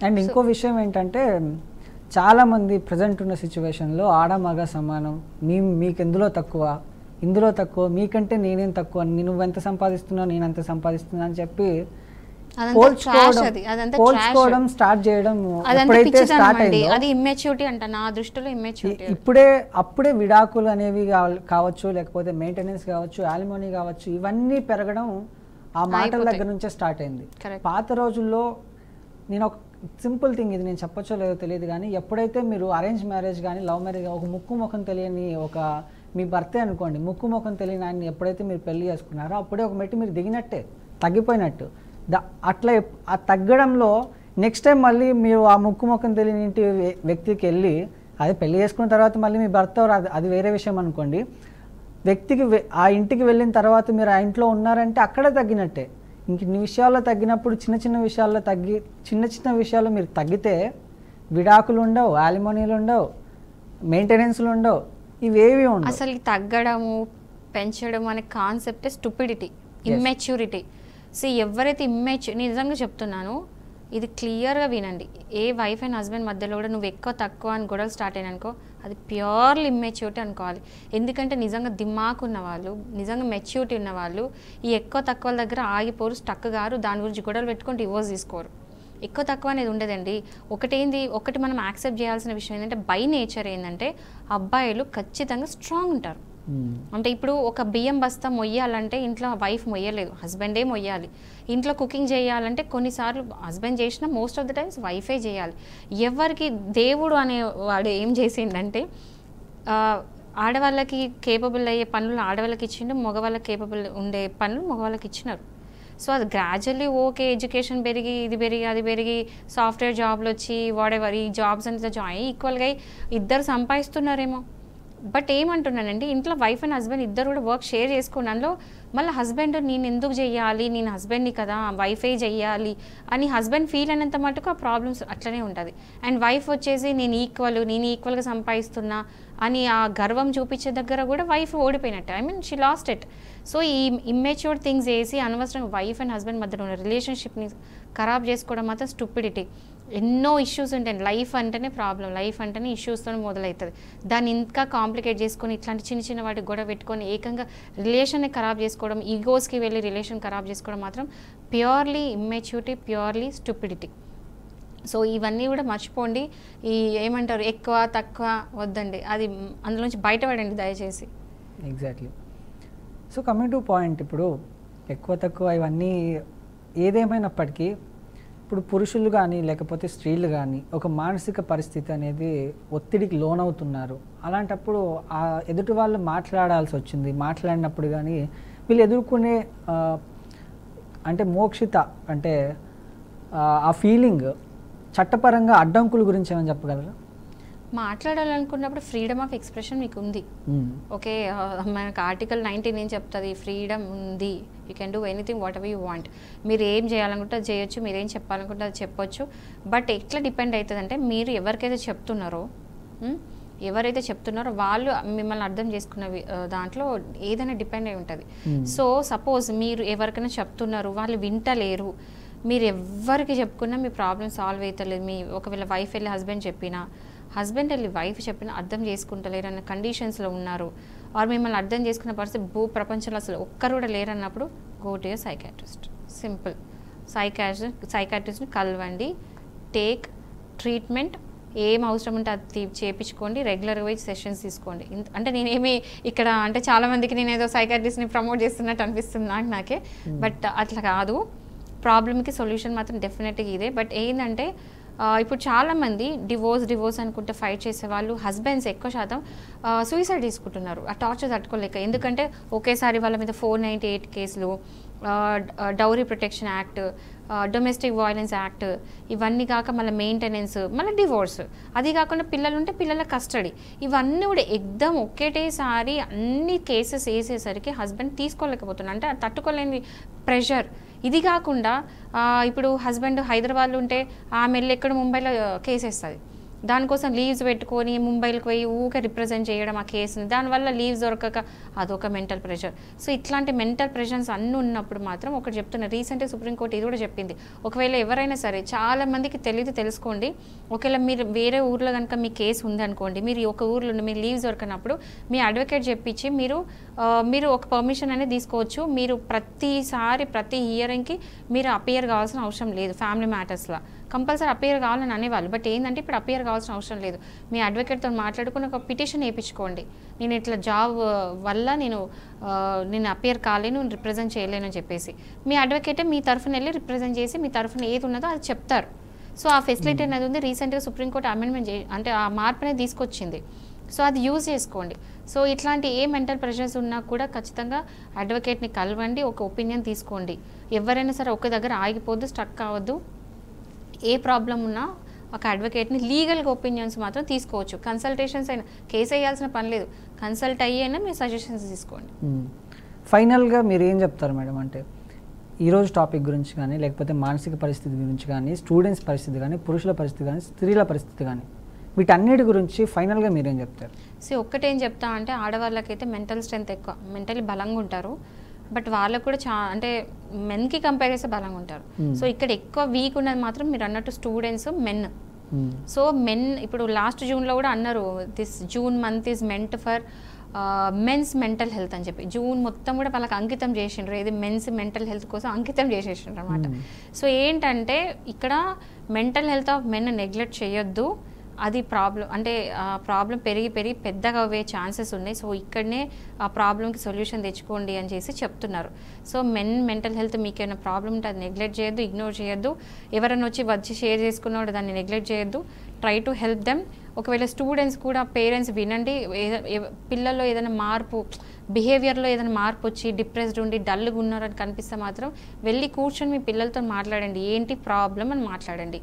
And ఇంకో విషయం ఏంటంటే చాలామంది ప్రజెంట్ ఉన్న సిచ్యువేషన్లో ఆడ మగ సమానం, మీకు ఇందులో తక్కువ, మీకంటే నేనేం తక్కువ, నువ్వెంత సంపాదిస్తున్నావు నేను అంత సంపాదిస్తున్నా అని చెప్పి పోల్చుకోవడం స్టార్ట్ చేయడం ఎప్పుడైతే స్టార్ట్ అయిందో అది ఇమ్మెచ్యూరిటీ అంట నా దృష్టిలో. ఇమ్మెచ్యూరిటీ అప్పుడే విడాకులు అనేవి కావచ్చు, లేకపోతే మెయింటెనెన్స్ కావచ్చు, యాలిమోనీ కావచ్చు, ఇవన్నీ పెరగడం ఆ మాటల దగ్గర నుంచే స్టార్ట్ అయింది. పాత రోజుల్లో నేను ఒక సింపుల్ థింగ్, ఇది నేను చెప్పొచ్చో లేదో తెలియదు కానీ, ఎప్పుడైతే మీరు అరేంజ్ మ్యారేజ్ కానీ లవ్ మ్యారేజ్ ఒక ముక్కు ముఖం తెలియని ఒక మీ భర్తే అనుకోండి, ముక్కు ముఖం తెలియని ఆయన్ని ఎప్పుడైతే మీరు పెళ్లి చేసుకున్నారో అప్పుడే ఒక మెట్టు మీరు దిగినట్టే, తగ్గిపోయినట్టు. అట్లా ఆ తగ్గడంలో నెక్స్ట్ టైం మళ్ళీ మీరు ఆ ముక్కు ముఖం తెలియని ఇంటి వ్యక్తికి వెళ్ళి, అదే పెళ్లి చేసుకున్న తర్వాత మళ్ళీ మీ భర్త అది వేరే విషయం అనుకోండి, వ్యక్తికి ఆ ఇంటికి వెళ్ళిన తర్వాత మీరు ఆ ఇంట్లో ఉన్నారంటే అక్కడే తగ్గినట్టే. ఇంక ఇన్ని విషయాల్లో తగ్గినప్పుడు చిన్న చిన్న విషయాల్లో మీరు తగ్గితే విడాకులు ఉండవు, యాలిమోనీలు ఉండవు, మెయింటెనెన్స్లు ఉండవు, ఇవేవి ఉండవు. అసలు తగ్గడము పెంచడం అనే కాన్సెప్టే స్టూపిడిటీ, ఇమ్మెచ్యూరిటీ. ఎవరైతే నిజంగా చెప్తున్నాను, ఇది క్లియర్గా వినండి. ఏ వైఫ్ అండ్ హస్బెండ్ మధ్యలో కూడా నువ్వు ఎక్కువ తక్కువ అని గొడవలు స్టార్ట్ అయినానుకో, అది ప్యూర్లీ ఇమ్మెచ్యూరిటీ అనుకోవాలి. ఎందుకంటే నిజంగా దిమాక్ ఉన్న వాళ్ళు, నిజంగా మెచ్యూరిటీ ఉన్న వాళ్ళు ఈ ఎక్కువ తక్కువ దగ్గర ఆగిపోరు, స్టక్ గారు, దాని గురించి గొడవలు పెట్టుకొని డివోర్స్ తీసుకోరు. ఎక్కువ తక్కువ అనేది ఉండదండి. ఒకటి మనం యాక్సెప్ట్ చేయాల్సిన విషయం ఏంటంటే, బై నేచర్ ఏంటంటే అబ్బాయిలు ఖచ్చితంగా స్ట్రాంగ్ ఉంటారు. అంటే ఇప్పుడు ఒక బియ్యం బస్తా మొయ్యాలంటే ఇంట్లో వైఫ్ మొయ్యలేదు, హస్బెండే మొయ్యాలి. ఇంట్లో కుకింగ్ చేయాలంటే కొన్నిసార్లు హస్బెండ్ చేసినా మోస్ట్ ఆఫ్ ద టైమ్స్ వైఫే చేయాలి. ఎవరికి దేవుడు అనేవాడు ఏం చేసిండంటే, ఆడవాళ్ళకి కేపబుల్ అయ్యే పనులు ఆడవాళ్ళకి ఇచ్చిండు, మగవాళ్ళకి కేపబుల్ ఉండే పనులు మగవాళ్ళకి ఇచ్చినారు. సో అది గ్రాడ్యువల్లీ ఓకే, ఎడ్యుకేషన్ పెరిగి అది పెరిగి సాఫ్ట్వేర్ జాబ్లు వచ్చి వాడెవర్ ఈ జాబ్స్ అంతా జాయిన్ ఈక్వల్గా ఇద్దరు సంపాదిస్తున్నారేమో. బట్ ఏమంటున్నానండి, ఇంట్లో వైఫ్ అండ్ హస్బెండ్ ఇద్దరు కూడా వర్క్ షేర్ చేసుకోవడంలో మళ్ళీ హస్బెండ్ నేను ఎందుకు చెయ్యాలి, నేను హస్బెండ్ని కదా వైఫే చెయ్యాలి అని హస్బెండ్ ఫీల్ అయినంత మటుకు ఆ ప్రాబ్లమ్స్ అట్లనే ఉంటుంది. అండ్ వైఫ్ వచ్చేసి నేను ఈక్వల్గా సంపాదిస్తున్నా అని ఆ గర్వం చూపించే దగ్గర కూడా వైఫ్ ఓడిపోయినట్టు, షీ లాస్ట్ ఇట్. సో ఈ ఇమ్మెచ్యూర్ థింగ్స్ వేసి అనవసరంగా వైఫ్ అండ్ హస్బెండ్ మధ్యలో ఉన్న రిలేషన్షిప్ని ఖరాబ్ చేసుకోవడం మాత్రం స్టూపిడిటీ. ఎన్నో ఇష్యూస్ ఉంటాయి. లైఫ్ అంటేనే ప్రాబ్లం, లైఫ్ అంటేనే ఇష్యూస్తో మొదలవుతుంది. దాన్ని ఇంకా కాంప్లికేట్ చేసుకొని ఇట్లాంటి చిన్న వాటి గొడవ పెట్టుకొని ఏకంగా రిలేషన్ని ఖరాబ్ చేసుకోవడం, ఈగోస్కి వెళ్ళి రిలేషన్ ఖరాబ్ చేసుకోవడం మాత్రం purely immaturity, purely stupidity. So ఇవన్నీ కూడా మర్చిపోండి. ఏమంటారు ఎక్కువ తక్కువ వద్దండి, అది అందులోంచి బయటపడండి దయచేసి. Exactly. So coming to point, ఇప్పుడు ఎక్కువ తక్కువ ఇవన్నీ ఏదేమైనప్పటికీ ఇప్పుడు పురుషులు కానీ లేకపోతే స్త్రీలు కానీ ఒక మానసిక పరిస్థితి అనేది ఒత్తిడికి లోనవుతున్నారు. అలాంటప్పుడు ఆ ఎదుటి వాళ్ళు మాట్లాడాల్సి వచ్చింది, మాట్లాడినప్పుడు కానీ వీళ్ళు ఎదుర్కొనే అంటే మోక్షిత అంటే ఆ ఫీలింగ్ చట్టపరంగా అడ్డంకుల గురించి ఏమైనా చెప్పగలరా? మాట్లాడాలనుకున్నప్పుడు ఫ్రీడమ్ ఆఫ్ ఎక్స్ప్రెషన్ మీకు ఉంది. ఓకే, మనకు ఆర్టికల్ 19 ఏం చెప్తుంది, ఫ్రీడమ్ ఉంది, you can do anything what ever you want. మీరు ఏం చేయాలనుకుంటే అది చేయొచ్చు, మీరు ఏం చెప్పాలనుకుంటే అది చెప్పొచ్చు. బట్ ఎట్లా డిపెండ్ అవుతుంది అంటే, మీరు ఎవరైతే చెప్తున్నారో వాళ్ళు మిమ్మల్ని అర్థం చేసుకున్న దాంట్లో ఏదైనా డిపెండ్ అయి ఉంటుంది. సో సపోజ్ మీరు ఎవరికైనా చెప్తున్నారు, వాళ్ళు వింటలేరు, మీరు ఎవరికి చెప్పుకున్నా మీ ప్రాబ్లమ్ సాల్వ్ అవుతలేదు. ఒకవేళ వైఫ్ వెళ్ళి హస్బెండ్ వెళ్ళి వైఫ్ చెప్పినా అర్థం చేసుకుంటలేరు అన్న కండిషన్స్లో ఉన్నారు, ఆర్ మిమ్మల్ని అర్థం చేసుకున్న పరిస్థితి ప్రపంచంలో అసలు ఒక్కరు కూడా లేరన్నప్పుడు go to your psychiatrist. Simple. సైకాట్రిస్ట్ని కలవండి, టేక్ ట్రీట్మెంట్, ఏం అవసరం ఉంటే అది చేయించుకోండి, రెగ్యులర్గా పోయి సెషన్స్ తీసుకోండి. అంటే నేనేమి ఇక్కడ అంటే చాలామందికి నేను ఏదో సైకాట్రిస్ట్ని ప్రమోట్ చేస్తున్నట్టు అనిపిస్తుంది నాకే, బట్ అట్లా కాదు. ప్రాబ్లమ్కి సొల్యూషన్ మాత్రం డెఫినెట్గా ఇదే. బట్ ఏంటంటే ఇప్పుడు చాలామంది డివోర్స్ అనుకుంటే ఫైట్ చేసేవాళ్ళు హస్బెండ్స్ ఎక్కువ శాతం సూసైడ్ తీసుకుంటున్నారు, ఆ టార్చర్ తట్టుకోలేక. ఎందుకంటే ఒకేసారి వాళ్ళ మీద 498 కేసులు, dowry protection act, domestic violence act, ఇవన్నీ కాక మళ్ళీ మెయింటెనెన్స్, మళ్ళీ డివోర్స్, అది కాకుండా పిల్లలుంటే పిల్లల కస్టడీ, ఇవన్నీ కూడా ఎగ్దమ్ ఒకేటేసారి అన్ని కేసెస్ వేసేసరికి హస్బెండ్ తీసుకోలేకపోతున్నాడు, అంటే తట్టుకోలేని ప్రెషర్. ఇది కాకుండా ఇప్పుడు హస్బెండ్ హైదరాబాద్లో ఉంటే ఆమె వెళ్ళి ఎక్కడ ముంబైలో కేసు వేస్తుంది, దానికోసం లీవ్స్ పెట్టుకొని ముంబైకి పోయి ఊకే రిప్రజెంట్ చేయడం ఆ కేసుని, దానివల్ల లీవ్స్ దొరకక అదొక మెంటల్ ప్రెషర్. సో ఇట్లాంటి మెంటల్ ప్రెషర్స్ అన్నీ ఉన్నప్పుడు మాత్రం ఒకటి చెప్తున్నా, రీసెంట్గా సుప్రీంకోర్టు ఇది కూడా చెప్పింది, ఒకవేళ ఎవరైనా సరే, చాలా మందికి తెలియదు, తెలుసుకోండి, ఒకవేళ మీరు వేరే ఊర్లో కనుక మీ కేసు ఉందనుకోండి, మీరు ఒక ఊర్లో మీ లీవ్స్ దొరకనప్పుడు మీ అడ్వకేట్ చెప్పించి మీరు ఒక పర్మిషన్ అనేది తీసుకోవచ్చు. మీరు ప్రతిసారి ప్రతి హియరింగ్కి మీరు అపియర్ కావాల్సిన అవసరం లేదు. ఫ్యామిలీ మ్యాటర్స్లో కంపల్సరీ అపియర్ కావాలని అనేవాళ్ళు, బట్ ఏంటంటే ఇప్పుడు అపియర్ కావాల్సిన అవసరం లేదు. మీ అడ్వకేట్తో మాట్లాడుకుని ఒక పిటిషన్ వేయించుకోండి, నేను ఇట్లా జాబ్ వల్ల నేను అపియర్ కాలేను, రిప్రజెంట్ చేయలేను అని చెప్పేసి. మీ అడ్వకేటే మీ తరఫున వెళ్ళి రిప్రజెంట్ చేసి మీ తరఫున ఏది ఉన్నదో అది చెప్తారు. సో ఆ ఫెసిలిటీ అనేది ఉంది. రీసెంట్గా సుప్రీంకోర్టు అమెండ్మెంట్ అంటే ఆ మార్పు అనేది తీసుకొచ్చింది. సో అది యూజ్ చేసుకోండి. సో ఇట్లాంటి ఏ మెంటల్ ప్రెషర్స్ ఉన్నా కూడా ఖచ్చితంగా అడ్వకేట్ని కలవండి, ఒక ఒపీనియన్ తీసుకోండి. ఎవరైనా సరే ఒక దగ్గర ఆగిపోద్దు, స్టక్ కావద్దు. ఏ ప్రాబ్లం ఉన్నా ఒక అడ్వకేట్ని లీగల్గా ఒపీనియన్స్ మాత్రం తీసుకోవచ్చు. కన్సల్టేషన్స్ అయినా, కేసు వేయాల్సిన పని లేదు, కన్సల్ట్ అయ్యేనా మీరు సజెషన్స్ తీసుకోండి. ఫైనల్గా మీరు ఏం చెప్తారు మేడం? అంటే ఈరోజు టాపిక్ గురించి కానీ, లేకపోతే మానసిక పరిస్థితి గురించి కానీ, స్టూడెంట్స్ పరిస్థితి కానీ, పురుషుల పరిస్థితి కానీ, స్త్రీల పరిస్థితి కానీ, వీటన్నిటి గురించి ఫైనల్గా మీరేం చెప్తారు? సో ఒక్కటేం చెప్తా అంటే, ఆడవాళ్ళకైతే మెంటల్ స్ట్రెంత్ ఎక్కువ, మెంటలీ బలంగా ఉంటారు, బట్ వాళ్ళకు కూడా అంటే మెన్కి కంపేర్ చేస్తే బలంగా ఉంటారు. సో ఇక్కడ ఎక్కువ వీక్ ఉన్నది మాత్రం మీరు అన్నట్టు స్టూడెంట్స్, మెన్. సో మెన్ ఇప్పుడు లాస్ట్ జూన్లో కూడా అన్నారు, this June month is meant for men's mental health అని చెప్పి. జూన్ మొత్తం కూడా వాళ్ళకి అంకితం చేసిండ్రు, ఏది మెన్స్ మెంటల్ హెల్త్ కోసం అంకితం చేసేసిండ్రు అనమాట. సో ఏంటంటే ఇక్కడ mental health of men neglect చేయొద్దు, అది ప్రాబ్లం. అంటే ఆ ప్రాబ్లం పెరిగి పెద్దగా అయ్యే ఛాన్సెస్ ఉన్నాయి. సో ఇక్కడనే ఆ ప్రాబ్లంకి సొల్యూషన్ తెచ్చుకోండి అని చేసి చెప్తున్నారు. సో మెంటల్ హెల్త్ మీకు ఏమైనా ప్రాబ్లం ఉంటే అది నెగ్లెక్ట్ చేయొద్దు, ఇగ్నోర్ చేయొద్దు. ఎవరైనా వచ్చి షేర్ చేసుకున్నవాడు దాన్ని నెగ్లెక్ట్ చేయొద్దు, ట్రై టు హెల్ప్ దెమ్. ఒకవేళ స్టూడెంట్స్ కూడా పేరెంట్స్ వినండి, పిల్లల్లో ఏదైనా మార్పు, బిహేవియర్లో ఏదైనా మార్పు వచ్చి డిప్రెస్డ్ ఉండి డల్గా ఉన్నారని కనిపిస్తే మాత్రం వెళ్ళి కూర్చొని మీ పిల్లలతో మాట్లాడండి, ఏంటి ప్రాబ్లం అని మాట్లాడండి.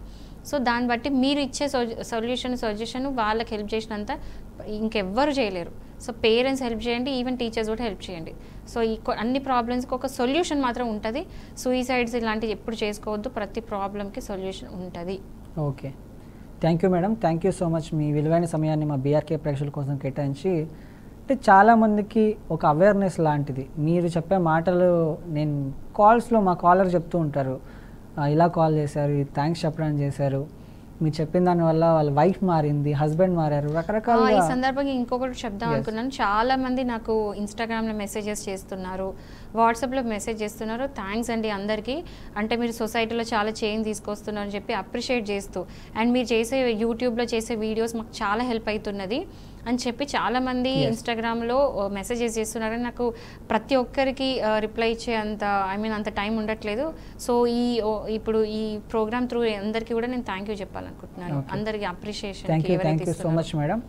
సో దాన్ని బట్టి మీరు ఇచ్చే సజెషన్ వాళ్ళకి హెల్ప్ చేసినంత ఇంకెవ్వరు చేయలేరు. సో పేరెంట్స్ హెల్ప్ చేయండి, ఈవెన్ టీచర్స్ కూడా హెల్ప్ చేయండి. సో ఈ అన్ని ప్రాబ్లమ్స్కి ఒక సొల్యూషన్ మాత్రం ఉంటుంది. సూయిసైడ్స్ ఇలాంటివి ఎప్పుడు చేసుకోవద్దు, ప్రతి ప్రాబ్లంకి సొల్యూషన్ ఉంటుంది. Okay, thank you madam, thank you so much. మీ విలువైన సమయాన్ని మా బీఆర్కే ప్రేక్షకుల కోసం కేటాయించి, అంటే చాలామందికి ఒక అవేర్నెస్ లాంటిది మీరు చెప్పే మాటలు. నేను కాల్స్లో మా కాలర్ చెప్తూ ఉంటారు, ఇలా కాల్ చేశారు, థ్యాంక్స్ చెప్పడానికి చేశారు, మీరు చెప్పిన దానివల్ల వాళ్ళ వైఫ్ మారింది, హస్బెండ్ మారారు, రకరకాల. ఈ సందర్భంగా ఇంకొకటి చెప్దాం అనుకున్నాను, చాలా మంది నాకు ఇన్స్టాగ్రామ్లో మెసేజెస్ చేస్తున్నారు, వాట్సాప్లో మెసేజ్ చేస్తున్నారు, థ్యాంక్స్ అండి అందరికీ, అంటే మీరు సొసైటీలో చాలా చేంజ్ తీసుకొస్తున్నారు అని చెప్పి అప్రిషియేట్ చేస్తూ, అండ్ మీరు చేసే యూట్యూబ్లో చేసే వీడియోస్ మాకు చాలా హెల్ప్ అవుతున్నది అని చెప్పి చాలామంది ఇన్స్టాగ్రామ్లో మెసేజెస్ చేస్తున్నారని. నాకు ప్రతి ఒక్కరికి రిప్లై ఇచ్చే అంత టైం ఉండట్లేదు. సో ఇప్పుడు ఈ ప్రోగ్రామ్ త్రూ అందరికీ కూడా నేను థ్యాంక్ యూ చెప్పాలనుకుంటున్నాను, అందరికీ appreciation. Thank you so much madam.